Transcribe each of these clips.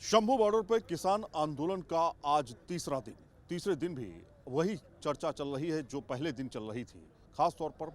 Shambhu border पर किसान आंदोलन का आज तीसरे दिन भी वही चर्चा चल रही है जो पहले दिन चल रही थी। खास तौर पर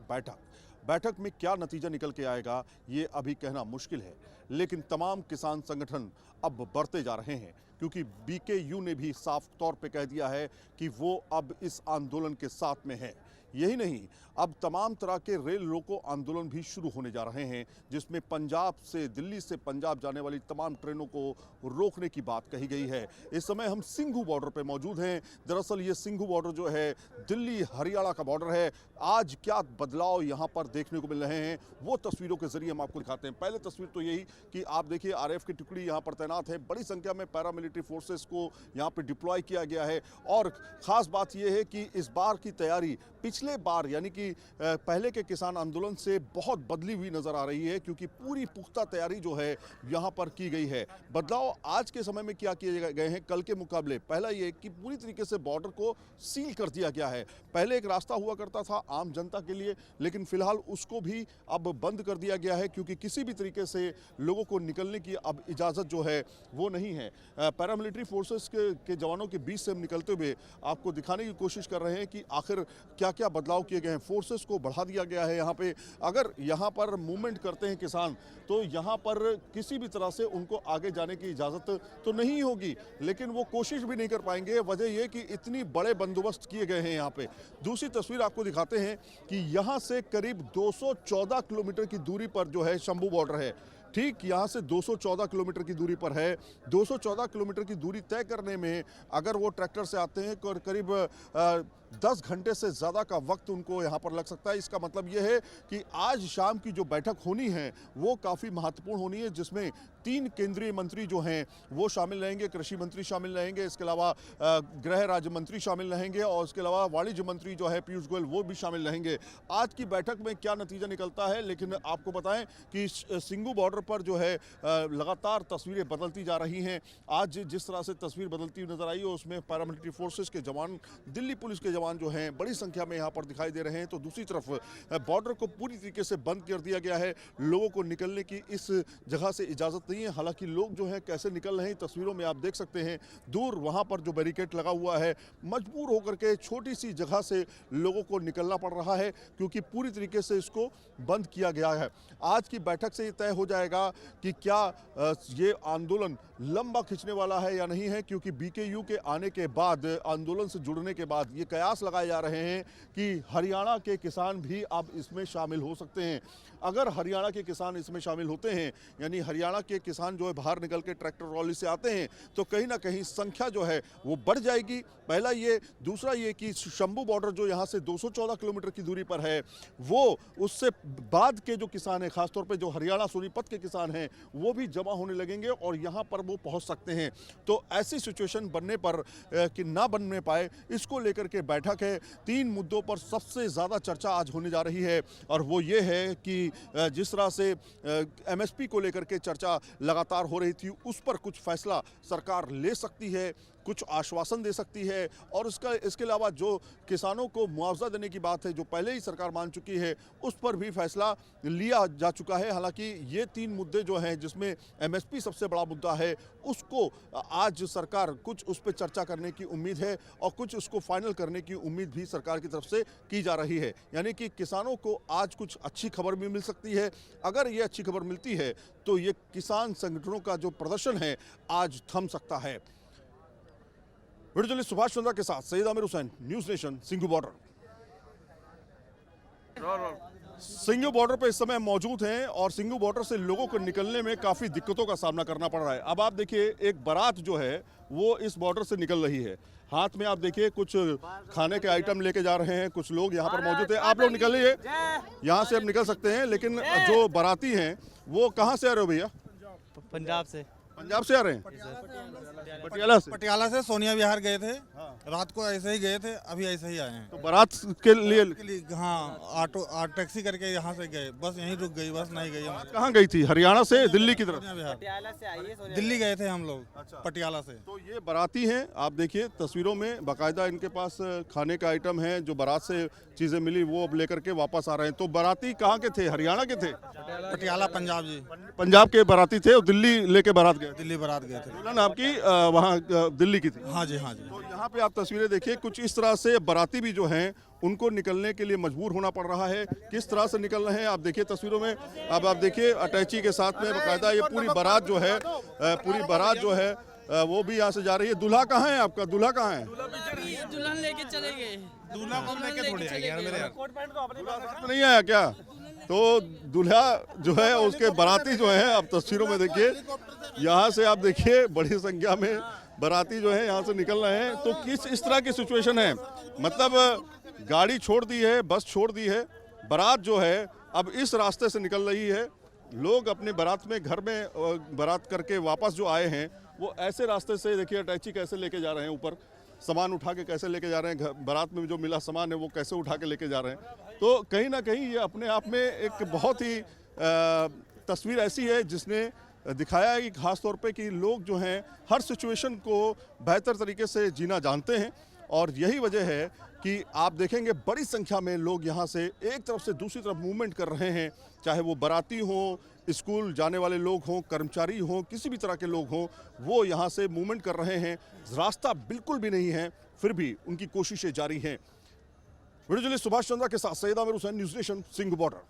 बैठक में क्या नतीजा निकल के आएगा ये अभी कहना मुश्किल है, लेकिन तमाम किसान संगठन अब बढ़ते जा रहे हैं क्योंकि बीकेयू ने भी साफ तौर पे कह दिया है कि वो अब इस आंदोलन के साथ में है। यही नहीं, अब तमाम तरह के रेल रोको आंदोलन भी शुरू होने जा रहे हैं, जिसमें पंजाब से दिल्ली से पंजाब जाने वाली तमाम ट्रेनों को रोकने की बात कही गई है। इस समय हम सिंघू बॉर्डर पर मौजूद हैं। दरअसल ये सिंघू बॉर्डर जो है दिल्ली हरियाणा का बॉर्डर है। आज क्या बदलाव यहाँ पर देखने को मिल रहे हैं वो तस्वीरों के जरिए हम आपको दिखाते हैं। पहले तस्वीर तो यही कि आप देखिए आरएएफ की टुकड़ी यहाँ पर तैनात है, बड़ी संख्या में पैरामिलिट्री फोर्सेस को यहाँ पर डिप्लॉय किया गया है। और खास बात यह है कि इस बार की तैयारी पिछले बार यानी कि पहले के किसान आंदोलन से बहुत बदली हुई नजर आ रही है, क्योंकि पूरी पुख्ता तैयारी जो है यहाँ पर की गई है। बदलाव आज के समय में क्या किए गए हैं कल के मुकाबले? पहला ये कि पूरी तरीके से बॉर्डर को सील कर दिया गया है। पहले एक रास्ता हुआ करता था आम जनता के लिए, लेकिन फिलहाल उसको भी अब बंद कर दिया गया है, क्योंकि किसी भी तरीके से लोगों को निकलने की अब इजाज़त जो है वो नहीं है। पैरामिलिट्री फोर्सेस के जवानों के बीच से हम निकलते हुए आपको दिखाने की कोशिश कर रहे हैं कि आखिर क्या क्या बदलाव किए गए हैं। फोर्सेस को बढ़ा दिया गया है यहाँ पे। अगर यहाँ पर मूवमेंट करते हैं किसान तो यहाँ पर किसी भी तरह से उनको आगे जाने की इजाज़त तो नहीं होगी, लेकिन वो कोशिश भी नहीं कर पाएंगे। वजह यह कि इतनी बड़े बंदोबस्त किए गए हैं यहाँ पे। दूसरी तस्वीर आपको दिखाते हैं कि यहाँ से करीब 214 किलोमीटर की दूरी पर जो है शंभू बॉर्डर है। ठीक यहाँ से 214 किलोमीटर की दूरी पर है। 214 किलोमीटर की दूरी तय करने में अगर वो ट्रैक्टर से आते हैं तो करीब 10 घंटे से ज़्यादा का वक्त उनको यहाँ पर लग सकता है। इसका मतलब ये है कि आज शाम की जो बैठक होनी है वो काफ़ी महत्वपूर्ण होनी है, जिसमें 3 केंद्रीय मंत्री जो हैं वो शामिल रहेंगे। कृषि मंत्री शामिल रहेंगे, इसके अलावा गृह राज्य मंत्री शामिल रहेंगे और इसके अलावा वाणिज्य मंत्री जो है पीयूष गोयल वो भी शामिल रहेंगे। आज की बैठक में क्या नतीजा निकलता है, लेकिन आपको बताएं कि सिंघू बॉर्डर पर जो है लगातार तस्वीरें बदलती जा रही हैं। आज जिस तरह से तस्वीर बदलती हुई नजर आई है उसमें पैरामिलिट्री फोर्सेस के जवान, दिल्ली पुलिस के जवान जो हैं बड़ी संख्या में यहाँ पर दिखाई दे रहे हैं। तो दूसरी तरफ बॉर्डर को पूरी तरीके से बंद कर दिया गया है। लोगों को निकलने की इस जगह से इजाज़त नहीं है। हालांकि लोग जो हैं कैसे निकल रहे हैं तस्वीरों में आप देख सकते हैं। दूर वहाँ पर जो बैरिकेड लगा हुआ है, मजबूर होकर के छोटी सी जगह से लोगों को निकलना पड़ रहा है, क्योंकि पूरी तरीके से इसको बंद किया गया है। आज की बैठक से ये तय हो जाएगा कि क्या ये आंदोलन लंबा खिंचने वाला है या नहीं है, क्योंकि बीकेयू के आने के बाद, आंदोलन से जुड़ने के बाद ये कयास लगाए जा रहे हैं कि हरियाणा के किसान भी अब इसमें शामिल हो सकते हैं। अगर हरियाणा के किसान इसमें शामिल होते हैं, यानी हरियाणा के किसान जो है बाहर निकल के ट्रैक्टर रैली से आते हैं, तो कहीं ना कहीं संख्या जो है वो बढ़ जाएगी। पहला ये। दूसरा ये कि शंभू बॉर्डर जो यहाँ से 214 किलोमीटर की दूरी पर है, वो उससे बाद के जो किसान हैं, खासतौर पे जो हरियाणा सोनीपत के किसान हैं, वो भी जमा होने लगेंगे और यहाँ पर वो पहुँच सकते हैं। तो ऐसी सिचुएशन बनने पर कि ना बनने पाए, इसको लेकर के बैठक है। 3 मुद्दों पर सबसे ज़्यादा चर्चा आज होने जा रही है, और वो ये है कि जिस तरह से एमएसपी को लेकर के चर्चा लगातार हो रही थी, उस पर कुछ फैसला सरकार ले सकती है, कुछ आश्वासन दे सकती है। और इसके अलावा जो किसानों को मुआवजा देने की बात है, जो पहले ही सरकार मान चुकी है, उस पर भी फैसला लिया जा चुका है। हालांकि ये 3 मुद्दे जो हैं, जिसमें एमएसपी सबसे बड़ा मुद्दा है, उसको आज सरकार कुछ उस पर चर्चा करने की उम्मीद है और कुछ उसको फाइनल करने की उम्मीद भी सरकार की तरफ से की जा रही है। यानी कि किसानों को आज कुछ अच्छी खबर भी मिल सकती है। अगर ये अच्छी खबर मिलती है तो ये किसान संगठनों का जो प्रदर्शन है आज थम सकता है। वीडियो जर्नलिस्ट सुभाष चंद्रा के साथ Syed Aamir Hussain, News Nation, Singhu border. Singhu border पे इस समय मौजूद हैं और सिंघू बॉर्डर से लोगों को निकलने में काफ़ी दिक्कतों का सामना करना पड़ रहा है। अब आप देखिए एक बारात जो है वो इस बॉर्डर से निकल रही है। हाथ में आप देखिए कुछ खाने के आइटम लेके जा रहे हैं। कुछ लोग यहाँ पर मौजूद हैं। आप लोग निकलिए, यहाँ से आप निकल सकते हैं, लेकिन जो बाराती हैं वो कहाँ से आ रहे हो भैया? पंजाब से। पंजाब से आ रहे हैं? पटियाला से सोनिया विहार गए थे। रात को ऐसे ही गए थे, अभी ऐसे ही आए हैं। तो बारात के लिए हाँ, टैक्सी करके यहाँ से गए, बस यहीं रुक गई, बस नहीं गई। कहाँ गई थी? हरियाणा से दिल्ली की तरफ? पटियाला से आई है। दिल्ली गए थे हम लोग। अच्छा। पटियाला से। तो ये बाराती हैं, आप देखिए तस्वीरों में बाकायदा इनके पास खाने का आइटम है। जो बारात से चीजें मिली वो अब लेकर के वापस आ रहे हैं। तो बाराती कहाँ के थे? हरियाणा के थे? पटियाला पंजाब जी। पंजाब के बाराती थे और दिल्ली लेके बारात गए। दिल्ली बारात गए थे। दुल्हन आपकी वहाँ दिल्ली की थी। हाँ जी, हाँ जी। तो यहाँ पे आप तस्वीरें देखिए, कुछ इस तरह से बाराती भी जो हैं उनको निकलने के लिए मजबूर होना पड़ रहा है। किस तरह से निकल रहे हैं आप देखिए तस्वीरों में। अब आप देखिए अटैची के साथ में बाकायदा ये पूरी बारात जो है वो भी यहाँ से जा रही है। दूल्हा कहाँ है आपका? दूल्हा कहाँ है? दुल्हन लेके चले गए। दूल्हा को लेके थोड़ी आएंगे यार मेरे यार। साथ में नहीं आया क्या? तो दूल्हा जो है उसके बाराती जो है, आप तस्वीरों में देखिए, यहाँ से आप देखिए बड़ी संख्या में बाराती जो है यहाँ से निकल रहे हैं। तो किस इस तरह की सिचुएशन है, मतलब गाड़ी छोड़ दी है, बस छोड़ दी है, बारात जो है अब इस रास्ते से निकल रही है। लोग अपने बारात में घर में बारात करके वापस जो आए हैं वो ऐसे रास्ते से, देखिए अटैची कैसे लेके जा रहे हैं, ऊपर सामान उठा के कैसे लेके जा रहे हैं, बारात में जो मिला सामान है वो कैसे उठा के लेके जा रहे हैं। तो कहीं ना कहीं ये अपने आप में एक बहुत ही तस्वीर ऐसी है जिसने दिखाया है कि खास तौर पे कि लोग जो हैं हर सिचुएशन को बेहतर तरीके से जीना जानते हैं। और यही वजह है कि आप देखेंगे बड़ी संख्या में लोग यहाँ से एक तरफ से दूसरी तरफ मूवमेंट कर रहे हैं, चाहे वो बाराती हों, स्कूल जाने वाले लोग हों, कर्मचारी हों, किसी भी तरह के लोग हों, वो यहाँ से मूवमेंट कर रहे हैं। रास्ता बिल्कुल भी नहीं है, फिर भी उनकी कोशिशें जारी हैं। वीडियो जर्नलिस्ट सुभाष चंद्रा के साथ Syed Aamir Hussain, News nation, Singh border.